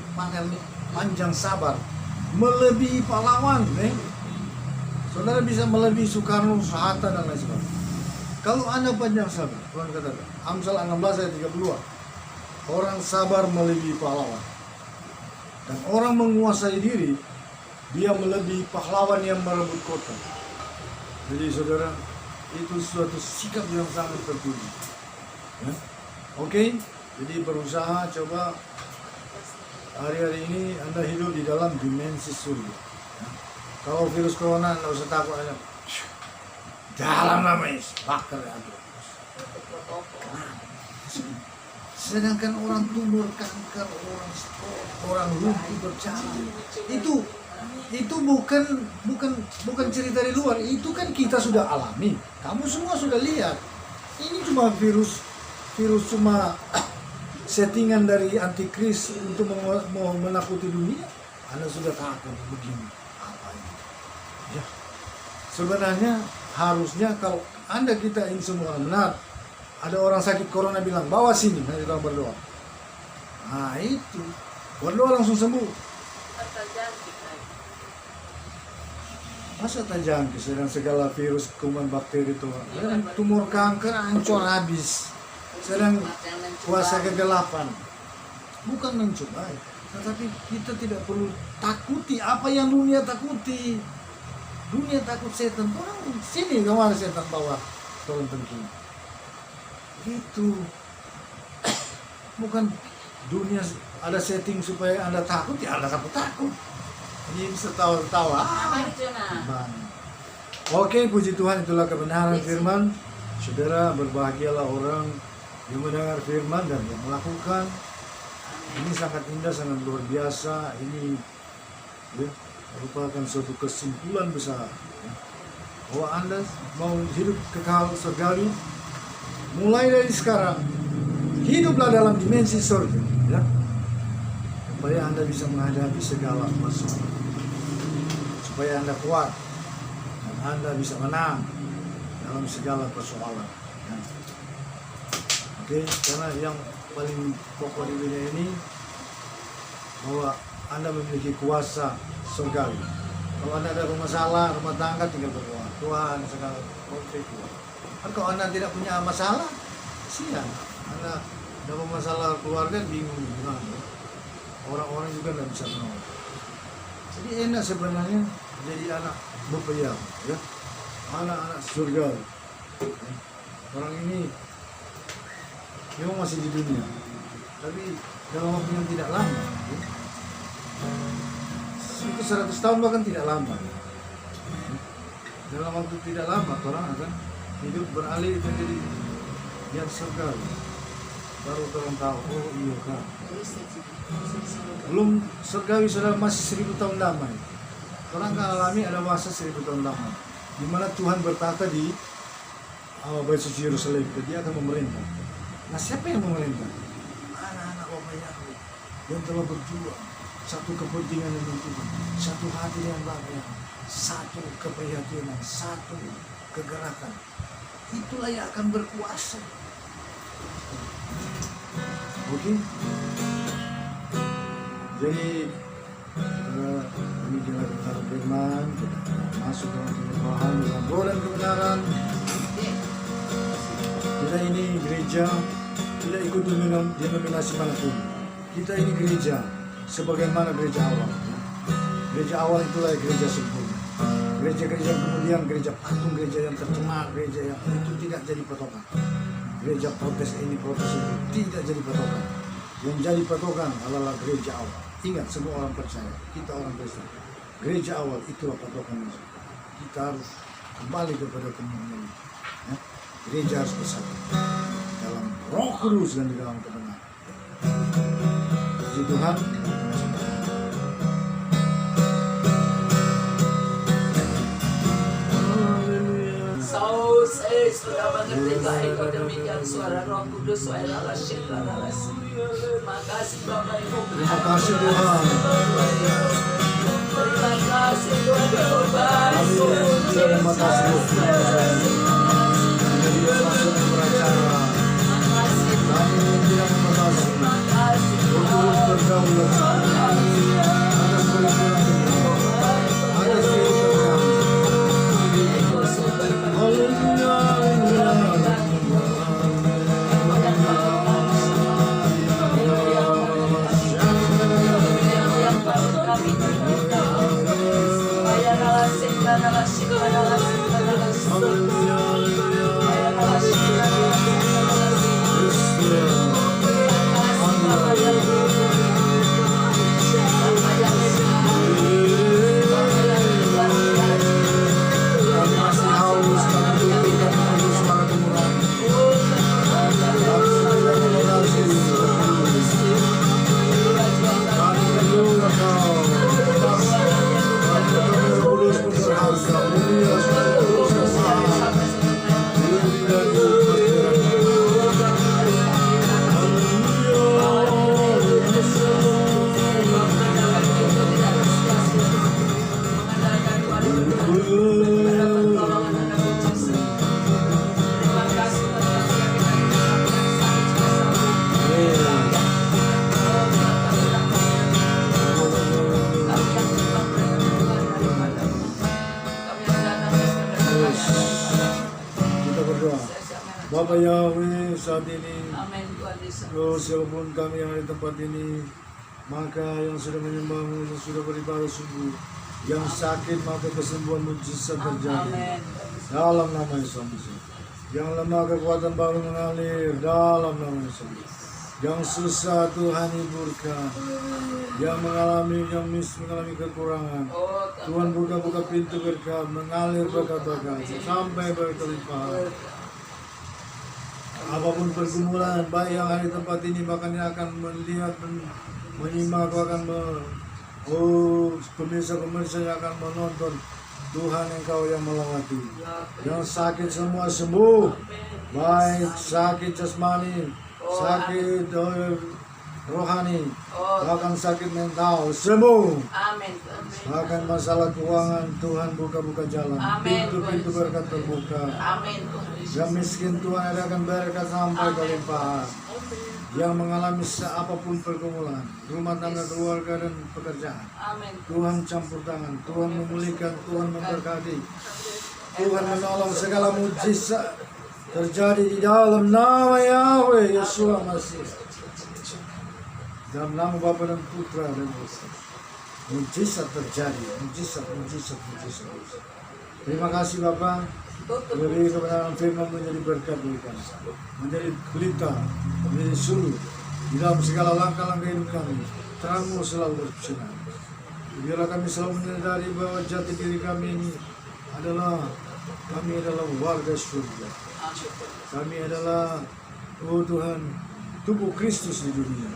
panjang sabar melebihi pahlawan, Saudara bisa melebihi Soekarno, Hatta dan lain sebagainya. Kalau Anda panjang sabar, Tuhan katakan Amsal 16 ayat 32, orang sabar melebihi pahlawan. Dan orang menguasai diri, dia melebihi pahlawan yang merebut kota. Jadi saudara, itu suatu sikap yang sangat terpuji, ya. Oke, jadi berusaha coba hari-hari ini Anda hidup di dalam dimensi surga, ya. Kalau virus corona Anda usah takut aja, dalam nama Yesus bakar ya. Sedangkan orang tumor, kanker, orang stroke, orang lumpuh berjalan, itu bukan cerita di luar, itu kan kita sudah alami. Kamu semua sudah lihat. Ini cuma virus cuma settingan dari antikris untuk mau menakuti dunia. Anda sudah takut begini apa ini? Ya. Sebenarnya harusnya kalau kita ini semua benar, ada orang sakit corona bilang bawa sini, nanti kita berdoa. Nah itu berdoa langsung sembuh. Masa tajangkis dengan segala virus, kuman, bakteri itu, tumor, kanker, hancur habis. Sedang puasa kegelapan, bukan mencoba, tetapi kita tidak perlu takuti apa yang dunia takuti. Dunia takut setan, orang sini kemana setan bawa turun tengking. Itu Bukan dunia ada setting supaya Anda takut, ya Anda takut. Ini bisa tawa-tawa. Oke, puji Tuhan, itulah kebenaran firman. Saudara, berbahagialah orang yang mendengar firman dan yang melakukan. Ini sangat indah, sangat luar biasa. Ini ya, merupakan suatu kesimpulan besar ya, bahwa Anda mau hidup kekal surgawi, mulai dari sekarang hiduplah dalam dimensi surga ya, supaya Anda bisa menghadapi segala masalah, supaya Anda kuat dan Anda bisa menang dalam segala persoalan ya. Oke, karena yang paling pokok di dunia ini bahwa Anda memiliki kuasa surgawi. Kalau Anda ada masalah rumah tangga, tinggal berdoa, Tuhan segala konflik keluar. Kalau Anda tidak punya masalah, kasihan. Anda dapat masalah keluarga, bingung gimana. Orang-orang juga tidak bisa menolong. Jadi enak sebenarnya jadi anak bepaya, ya, anak-anak surga. Orang ini memang masih di dunia, tapi dalam waktu yang tidak lama, ya. Itu 100 tahun bahkan tidak lama. Dalam waktu tidak lama orang akan hidup beralih menjadi yang surgawi. Baru orang tahu, oh iya kan. Belum surgawi sudah masih 1000 tahun damai. Orang akan alami ada masa 1000 tahun damai, di mana Tuhan bertata di Bait Suci Yerusalem. Dia akan memerintah. Nah, siapa yang memerintah? Anak-anak Bapak Yahweh yang telah berjuang satu kepentingan dengan Tuhan, satu hati dengan Bapa, satu keprihatinan, satu kegerakan. Itulah yang akan berkuasa. Oke. Jadi demikianlah kebenaran firman, kita masuk dalam kebenaran, dalam roh dan kebenaran. Kita ini gereja tidak ikut denominasi manapun. Kita ini gereja sebagaimana gereja awal. Gereja awal itulah gereja sempurna. Gereja-gereja kemudian gereja patung, gereja yang tercemar, gereja yang itu tidak jadi patokan. Gereja protes ini, protes itu tidak jadi patokan. Yang jadi patokan adalah gereja awal. Ingat, semua orang percaya, kita orang Kristen. Gereja awal itulah patokan. Kita harus kembali kepada kemuliaan. Ya? Gereja harus bersatu dalam Roh Kudus dan di dalam kebenaran. Puji Tuhan. Sudah mengerti baik kau demikian suara Roh Kudus, suara Rasul. Makasih Bapak Ibu. Terima kasih Tuhan. Terima kasih Tuhan Kau baik. Terima kasih. Jadi masuk beracara. Kami tidak makasih. Untuk berdaulat. Atas perintah atas perintah. Bapak Yahweh, saat ini siapapun kami yang ada di tempat ini, maka yang sudah menyembahmu, yang sudah beribadah sungguh, yang sakit maka kesembuhan mujizat terjadi dalam nama Yesus. Yang lemah kekuatan baru mengalir dalam nama Yesus. Yang susah Tuhan hiburkan. Yang mengalami kekurangan. Tuhan buka pintu berkah, mengalir berkat-berkat sampai berkelimpahan. Apapun pergumulan, baik yang ada di tempat ini, bahkan yang akan melihat, menyimak, akan pemirsa-pemirsa yang akan menonton, Tuhan Engkau yang melawati. Yang sakit semua sembuh, baik sakit jasmani, sakit rohani, bahkan sakit mental sembuh. Amin. Bahkan masalah keuangan, Tuhan buka jalan, pintu-pintu berkat terbuka. Amin. Yang miskin Tuhan adakan berkat sampai kelimpahan. Yang mengalami apapun pergumulan, rumah tangga, keluarga, dan pekerjaan, Amin. Tuhan campur tangan, Tuhan memulihkan, Tuhan memberkati, Tuhan menolong, segala mujizat terjadi di dalam nama Yahweh Yesus Masih. Dalam nama Bapa dan Putra dan Roh Kudus. Mujizat terjadi, mujizat. Terima kasih Bapa. Beri kebenaran firman menjadi berkat bagi kami, menjadi pelita, menjadi suluh di dalam segala langkah-langkah hidup kami. Terangmu selalu bersinar. Biarlah kami selalu menyadari bahwa jati diri kami ini adalah warga surga. Kami adalah, oh Tuhan, tubuh Kristus di dunia.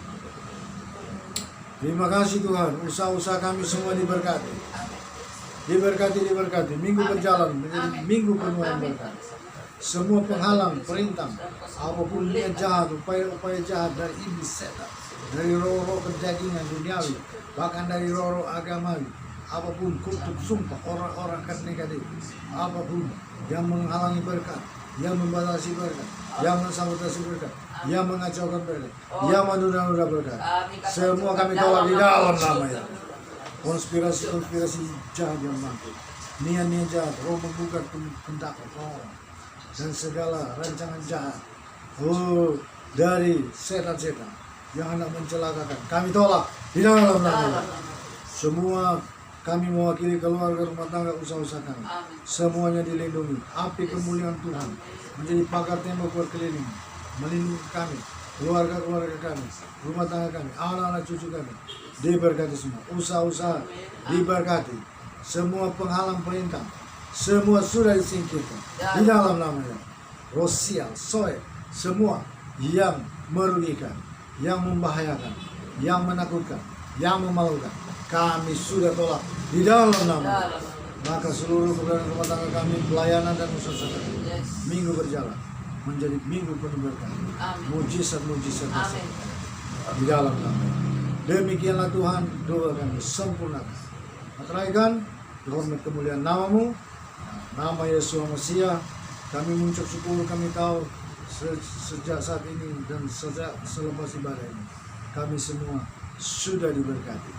Terima kasih Tuhan, usaha-usaha kami semua diberkati. Diberkati. Minggu berjalan menjadi minggu penuh yang berkat. Semua penghalang, perintah, apapun niat jahat, upaya jahat dari iblis setan, dari roh-roh kedagingan duniawi, bahkan dari roh-roh agamawi, apapun kutub sumpah orang-orang negatif, apapun yang menghalangi berkat, yang membatasi berkat, yang mensabotasi berkat, yang mengacaukan berkat, yang menunda-nunda berkat, semua kami tolak di dalam nama-Nya. Konspirasi jahat yang mampu, niat jahat, roh membuka kehendak orang, dan segala rancangan jahat, dari setan-setan yang hendak mencelakakan, kami tolak di dalam nama. Semua kami mewakili keluarga, rumah tangga, usaha-usaha kami, semuanya dilindungi. Api kemuliaan Tuhan menjadi pagar tembok berkeliling, melindungi kami, keluarga kami, rumah tangga kami, anak-anak cucu kami, diberkati semua, usaha-usaha diberkati, semua penghalang perintah, semua sudah disingkirkan di dalam namanya. Rosial, soe, semua yang merugikan, yang membahayakan, yang menakutkan, yang memalukan, kami sudah tolak di dalam nama. Maka seluruh keberadaan rumah tangga kami, pelayanan dan usaha kami, minggu berjalan menjadi minggu penuh berkat, mujizat di dalam nama. Demikianlah Tuhan, doa kami sempurnakan. Materaikan, hormat kemuliaan nama-Mu, nama Yesus Mesias. Kami mengucap syukur, kami tahu sejak saat ini dan sejak selepas ibadah ini, kami semua sudah diberkati.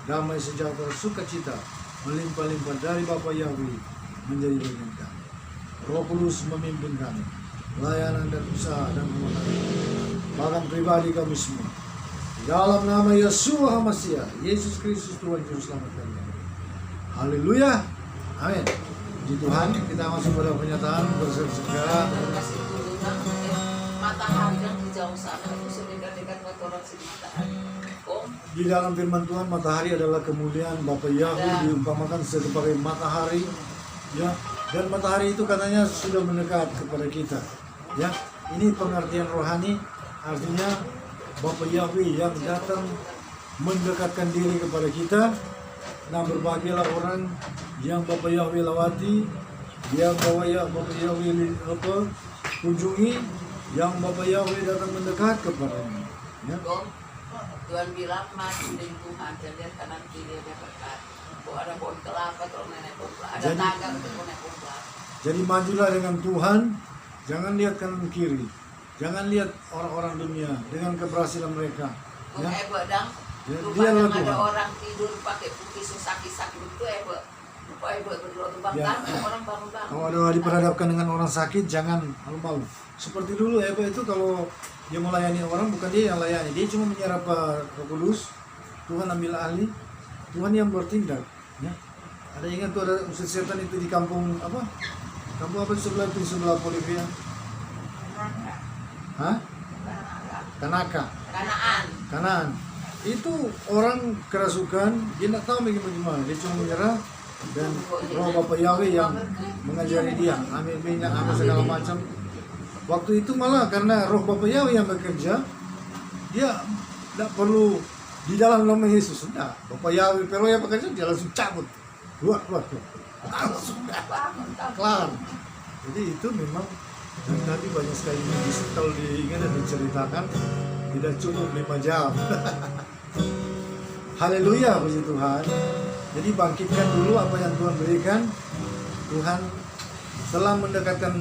Damai sejahtera, sukacita melimpah-limpah dari Bapa Yahweh menjadi bagian kami. Roh Kudus memimpin kami, layanan dan usaha dan rumah tangga, bahkan pribadi kami semua. Dalam nama Yesus Mesias, Yesus Kristus Tuhan Juru Selamat kami. Haleluya. Amin. Puji Tuhan, kita masuk pada pernyataan bersegera. Matahari yang di jauh sana itu sedekat-dekat kotoran si matahari. Di dalam firman Tuhan, matahari adalah kemuliaan Bapa Yahweh, diumpamakan sebagai matahari, ya. Dan matahari itu katanya sudah mendekat kepada kita, ya. Ini pengertian rohani, artinya Bapa Yahweh yang datang mendekatkan diri kepada kita. Nah, berbahagialah orang yang Bapa Yahweh lawati, yang Bapa Yahweh kunjungi, yang Bapa Yahweh datang mendekat kepadanya. Ya. Tuhan bilang maju dengan Tuhan, dan lihat kanan kiri ada berkat. Ada pohon kelapa, kalau nenek kumpul, ada naga untuk nenek kumpul. Jadi majulah dengan Tuhan, jangan lihat kanan kiri, jangan lihat orang-orang dunia dengan keberhasilan mereka. Ya. Dia ada orang tidur pakai putih sakit-sakit itu ya. Kalau ada diperhadapkan dengan orang sakit, jangan malu-malu. Seperti dulu itu kalau dia melayani orang, bukan dia yang layani, dia cuma menyerap Roh Kudus. Tuhan ambil alih, Tuhan yang bertindak. Ya. Ada ingat tuh ada unsur setan itu di kampung apa? Kampung apa sebelah itu, sebelah Bolivia? Hah? Kanaka, Kanaan. Kanaan. Itu orang kerasukan, dia tidak tahu bagaimana, dia cuma menyerah dan roh Bapak Yahweh yang mengajari dia, ambil minyak, ambil segala macam. Waktu itu malah karena roh Bapak Yahweh yang bekerja, dia tidak perlu di dalam nama Yesus, sudah. Bapak Yahweh, pero yang bekerja, dia langsung cabut, keluar, langsung kelar. Jadi itu memang, dan tadi banyak sekali digital diingat dan diceritakan, tidak cukup 5 jam. Haleluya, puji Tuhan. Jadi bangkitkan dulu apa yang Tuhan berikan. Tuhan telah mendekatkan.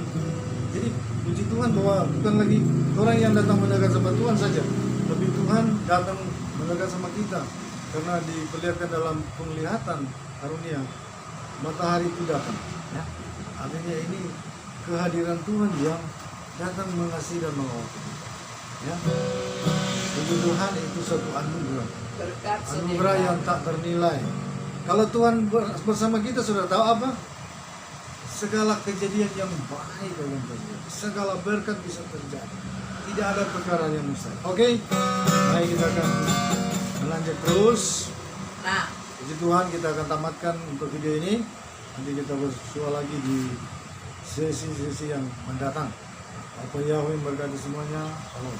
Jadi puji Tuhan bahwa bukan lagi orang yang datang mendekat sama Tuhan saja, tapi Tuhan datang mendekat sama kita. Karena diperlihatkan dalam penglihatan karunia, matahari itu datang. Ya. Artinya ini kehadiran Tuhan yang datang mengasihi dan menolong. Ya. Puji Tuhan, itu satu anugerah. Berkat Anugerah yang tak ternilai. Kalau Tuhan bersama kita, sudah tahu apa? Segala kejadian yang baik akan terjadi. Segala berkat bisa terjadi. Tidak ada perkara yang mustahil. Oke? Baik, kita akan melanjut terus. Nah, Puji Tuhan, kita akan tamatkan untuk video ini. Nanti kita bersua lagi di sesi-sesi yang mendatang. Apa Yahweh memberkati semuanya. Shalom.